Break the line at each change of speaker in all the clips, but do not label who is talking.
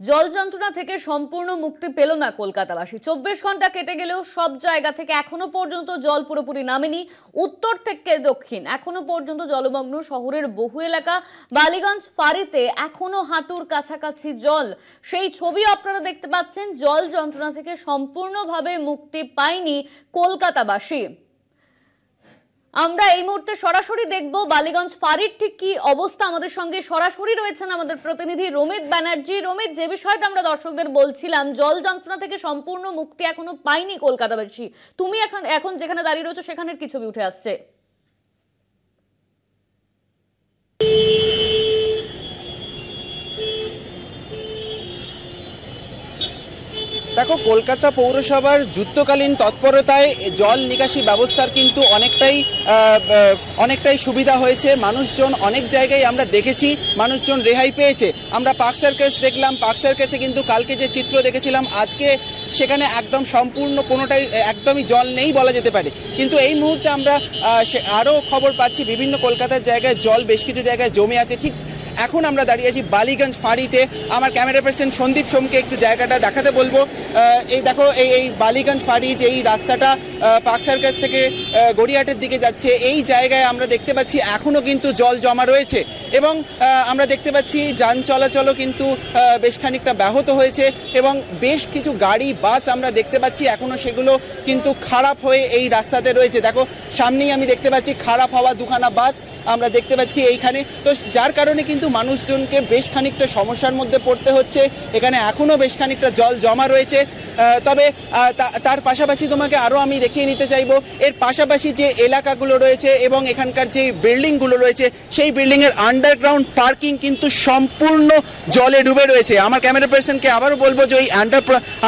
জল যন্ত্রণা থেকে সম্পূর্ণ মুক্তি পেল না কলকাতাবাসী। 24 ঘন্টা কেটে গেলেও সব জায়গা থেকে এখনো পর্যন্ত জল পুরোপুরি নামেনি। উত্তর থেকে দক্ষিণ এখনো পর্যন্ত জলমগ্ন শহরের বহু এলাকা। বালিগঞ্জ ফাঁড়িতে এখনো হাঁটুর কাছাকাছি জল। সেই ছবি আপনারা দেখতে পাচ্ছেন। জল যন্ত্রণা থেকে সম্পূর্ণভাবে মুক্তি পায়নি কলকাতাবাসী। আমরা এই মুহূর্তে সরাসরি দেখব বালিগঞ্জ ফাঁড়ির ঠিক কি অবস্থা। আমাদের সঙ্গে সরাসরি রয়েছেন আমাদের প্রতিনিধি রমিত ব্যানার্জি। রমিত, যে বিষয়টা আমরা দর্শকদের বলছিলাম, জল যন্ত্রণা থেকে সম্পূর্ণ মুক্তি এখনো পায়নি কলকাতাবাসী, তুমি এখন যেখানে দাঁড়িয়ে রয়েছো সেখানের কি ছবি উঠে আসছে?
দেখো, কলকাতা পৌরসভার যুদ্ধকালীন তৎপরতায় জল নিকাশি ব্যবস্থার কিন্তু অনেকটাই সুবিধা হয়েছে। মানুষজন অনেক জায়গায় আমরা দেখেছি মানুষজন রেহাই পেয়েছে। আমরা পার্ক সার্কাস দেখলাম, পার্ক সার্কাসে কিন্তু কালকে যে চিত্র দেখেছিলাম, আজকে সেখানে একদম সম্পূর্ণ কোনোটাই একদমই জল নেই বলা যেতে পারে। কিন্তু এই মুহূর্তে আমরা আরও খবর পাচ্ছি বিভিন্ন কলকাতার জায়গায় জল বেশ কিছু জায়গায় জমে আছে। ঠিক এখন আমরা দাঁড়িয়ে আছি বালিগঞ্জ ফাঁড়িতে। আমার ক্যামেরা পার্সন সন্দীপ সোমকে একটু জায়গাটা দেখাতে বলবো। এই দেখো, এই বালিগঞ্জ ফাঁড়ি যে এই রাস্তাটা পার্ক সার্কাস থেকে গড়িয়াহাটের দিকে যাচ্ছে, এই জায়গায় আমরা দেখতে পাচ্ছি এখনও কিন্তু জল জমা রয়েছে এবং আমরা দেখতে পাচ্ছি যান চলাচলও কিন্তু বেশ খানিকটা ব্যাহত হয়েছে এবং বেশ কিছু গাড়ি বাস আমরা দেখতে পাচ্ছি এখনও সেগুলো কিন্তু খারাপ হয়ে এই রাস্তাতে রয়েছে। দেখো, সামনেই আমি দেখতে পাচ্ছি খারাপ হওয়া দুখানা বাস আমরা দেখতে পাচ্ছি এইখানে। তো যার কারণে কিন্তু মানুষজনকে বেশ খানিকটা সমস্যার মধ্যে পড়তে হচ্ছে। এখানে এখনও বেশ খানিকটা জল জমা রয়েছে। তবে তার পাশাপাশি তোমাকে আরও আমি দেখিয়ে নিতে চাইবো, এর পাশাপাশি যে এলাকাগুলো রয়েছে এবং এখানকার যে বিল্ডিংগুলো রয়েছে, সেই বিল্ডিংয়ের আন্ডারগ্রাউন্ড পার্কিং কিন্তু সম্পূর্ণ জলে ডুবে রয়েছে। আমার ক্যামেরা পার্সনকে আবারও বলবো যে ওই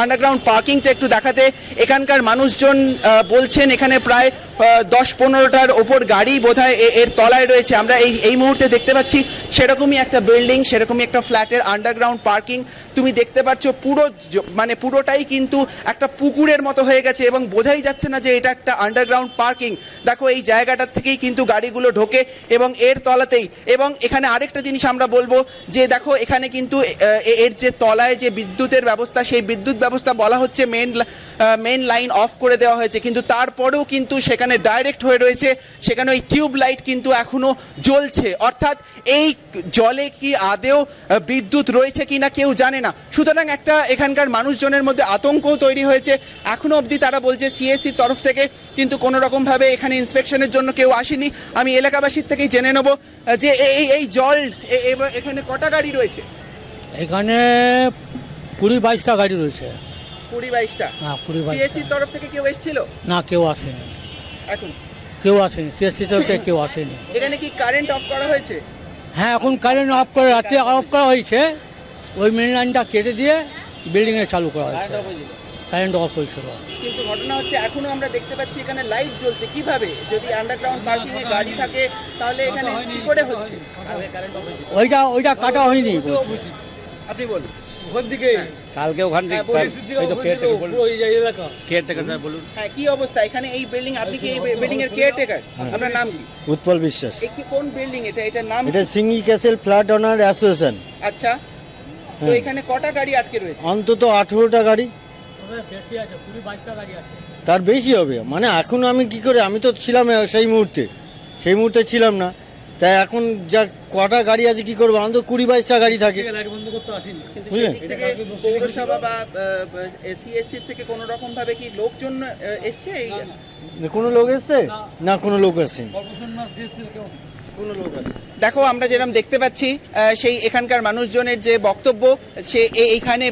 আন্ডারগ্রাউন্ড পার্কিংটা একটু দেখাতে। এখানকার মানুষজন বলছেন এখানে প্রায় 10-15টার ওপর গাড়ি বোধহয় এর তলায় রয়েছে। আমরা এই মুহূর্তে দেখতে পাচ্ছি সেরকমই একটা বিল্ডিং, সেরকমই একটা ফ্ল্যাটের আন্ডারগ্রাউন্ড পার্কিং। তুমি দেখতে পাচ্ছ পুরোটাই কিন্তু একটা পুকুরের মতো হয়ে গেছে এবং বোঝাই যাচ্ছে না যে এটা একটা আন্ডারগ্রাউন্ড পার্কিং। দেখো, এই জায়গাটার থেকেই কিন্তু গাড়িগুলো ঢোকে এবং এর তলাতেই। এবং এখানে আরেকটা জিনিস আমরা বলবো যে দেখো, এখানে কিন্তু এর যে তলায় যে বিদ্যুতের ব্যবস্থা, সেই বিদ্যুৎ ব্যবস্থা বলা হচ্ছে মেন লাইন অফ করে দেওয়া হয়েছে, কিন্তু তারপরেও কিন্তু সেখানে ডাইরেক্ট হয়ে রয়েছে। সেখানে ওই টিউব লাইট কিন্তু এখনো জ্বলছে। অর্থাৎ এই জলে কি আদেও বিদ্যুৎ রয়েছে কিনা কেউ জানে না। সুতরাং একটা এখানকার মানুষজনের মধ্যে আতঙ্কও তৈরি হয়েছে। এখনো অবধি তারা বলছে সিএসসির তরফ থেকে কিন্তু কোনো রকমভাবে এখানে ইন্সপেকশনের জন্য কেউ আসেনি। আমি এলাকাবাসীর থেকেই জেনে নেব যে এই জল এখানে কটা গাড়ি রয়েছে?
এখানে 20-22টা গাড়ি রয়েছে।
20-22টা?
হ্যাঁ, 20-22।
সিএসসির তরফ থেকে কেউ এসেছিল?
না, কেউ আসেনি।
এখন
কেউ আসেনি, সিএসসির তরফ থেকে কেউ আসেনি।
এখানে কি কারেন্ট অফ করা হয়েছে?
হ্যাঁ, এখন কারেন্ট অফ করে রাত্রে অফ করা হয়েছে। ওই মেন লাইনটা কেটে দিয়ে বিল্ডিংয়ে চালু করা হয়েছে। কারেন্ট অফ হয়েছিল,
কিন্তু ঘটনা হচ্ছে এখনো আমরা দেখতে পাচ্ছি এখানে লাইট জ্বলছে। কিভাবে? যদি আন্ডারগ্রাউন্ড পার্কিং এ গাড়ি থাকে তাহলে এখানে কি করে হচ্ছে?
ওইটা কাটা হয়নি।
আপনি বলুন।
কালকে ওখান থেকে বলুন।
হ্যাঁ, কি অবস্থা এখানে এই বিল্ডিং? আপনি কি এই বিল্ডিং এর কেয়ারটেকার? আপনার নাম কি?
উৎপল বিশ্বাস।
কোন বিল্ডিং এটা? এটার নাম?
এটা সিঙ্গি ক্যাসেল ফ্ল্যাট ওনার অ্যাসোসিয়েশন।
আচ্ছা, তো এখানে কটা গাড়ি আটকে রয়েছে?
অন্তত 18টা গাড়ি। তার বেশি হবে। মানে এখন আমি কি করে, আমি তো ছিলাম সেই মুহূর্তে ছিলাম না, তাই এখন যা কটা গাড়ি আছে কি করবো, অন্তত 20-22টা গাড়ি থাকে।
পৌরসভা বা সিএসসি থেকে কোন রকম ভাবে কি লোকজন এসছে?
কোনো লোক এসছে না? কোনো লোক আসেনি।
দেখো, আমরা যেরকম দেখতে পাচ্ছি সেই এখানকার মানুষজনের যে বক্তব্য, সে এইখানে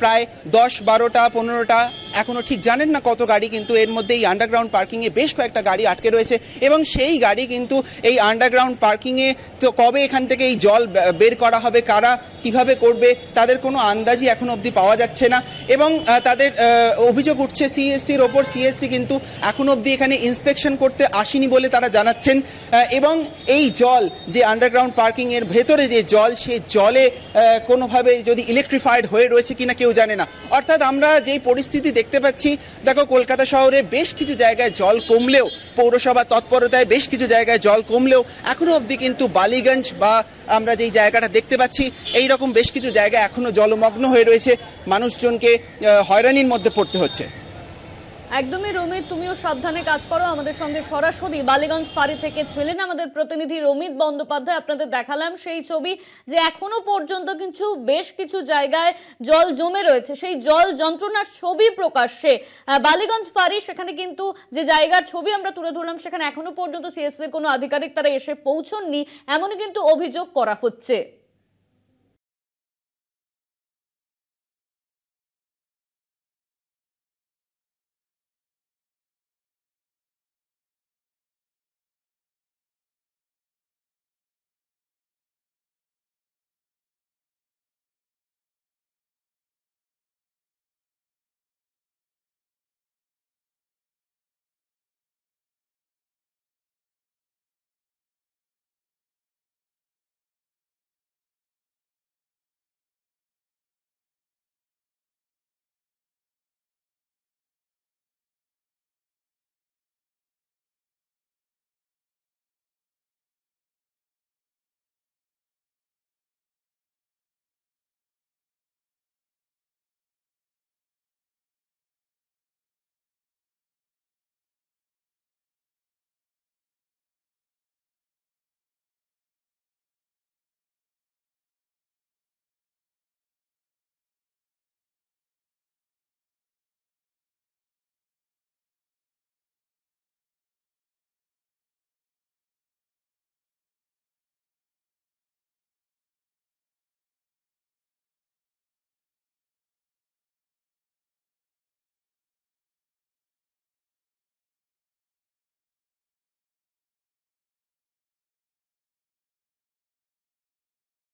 প্রায় 10-12টা 15টা এখনো ঠিক জানেন না কত গাড়ি, কিন্তু এর মধ্যে এই আন্ডারগ্রাউন্ড পার্কিংয়ে বেশ কয়েকটা গাড়ি আটকে রয়েছে এবং সেই গাড়ি কিন্তু এই আন্ডারগ্রাউন্ড পার্কিংয়ে তো কবে এখান থেকে এই জল বের করা হবে, কারা কিভাবে করবে, তাদের কোনো আন্দাজই এখন অবধি পাওয়া যাচ্ছে না। এবং তাদের অভিযোগ উঠছে সিএসসির ওপর। সিএসসি কিন্তু এখন অবধি এখানে ইন্সপেকশন করতে আসেনি বলে তারা জানাচ্ছেন। এবং এই জল যে আন্ডারগ্রাউন্ড পার্কিং এর ভেতরে যে জল, সেই জলে কোনোভাবে যদি ইলেকট্রিফাইড হয়ে রয়েছে কিনা কেউ জানে না। অর্থাৎ আমরা যেই পরিস্থিতি দেখতে পাচ্ছি, দেখো কলকাতা শহরে বেশ কিছু জায়গায় জল কমলেও, পৌরসভা তৎপরতায় বেশ কিছু জায়গায় জল কমলেও এখনো অবধি কিন্তু বালিগঞ্জ বা আমরা যেই জায়গাটা দেখতে পাচ্ছি এই রকম বেশ কিছু জায়গা এখনো জলমগ্ন হয়ে রয়েছে, মানুষজনকে হয়রানির মধ্যে পড়তে হচ্ছে।
একদমই রমিত, তুমিও সাবধানে কাজ করো। আমাদের সঙ্গে সরাসরি বালিগঞ্জ ফাঁড়ি থেকে ছিলেন আমাদের প্রতিনিধি রমিত বন্দ্যোপাধ্যায়। আপনাদের দেখালাম সেই ছবি যে এখনো পর্যন্ত কিন্তু বেশ কিছু জায়গায় জল জমে রয়েছে, সেই জল যন্ত্রণার ছবি প্রকাশ্যে। বালিগঞ্জ ফাঁড়ি, সেখানে কিন্তু যে জায়গার ছবি আমরা তুলে ধরলাম, সেখানে এখনো পর্যন্ত সিএসসির কোনো আধিকারিক তারা এসে পৌঁছননি, এমনই কিন্তু অভিযোগ করা হচ্ছে।